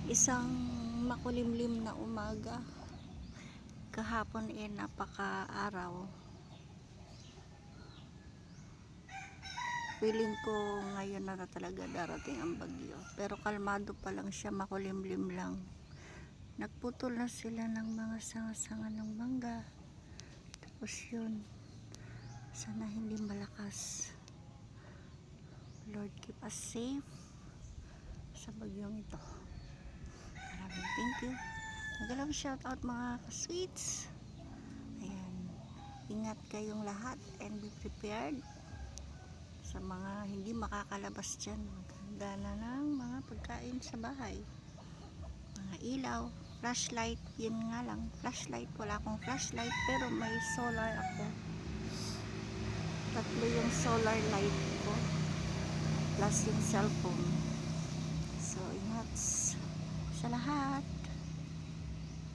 Isang makulimlim na umaga. Kahapon napaka-araw. Feeling ko ngayon na talaga darating ang bagyo. Pero kalmado pa lang siya, makulimlim lang. Nagputol na sila ng mga sanga-sanga ng mangga. Tapos yun, sana hindi malakas. Lord, keep us safe sa bagyong ito. Maraming thank you. Magalang shout out mga ka-sweets. Ayan. Ingat kayong lahat and be prepared sa mga hindi makakalabas dyan. Maganda na ng mga pagkain sa bahay. Mga ilaw, flashlight, yun nga lang. Flashlight, wala akong flashlight pero may solar ako. 3 yung solar light ko plus yung cellphone. So, ingat sa lahat.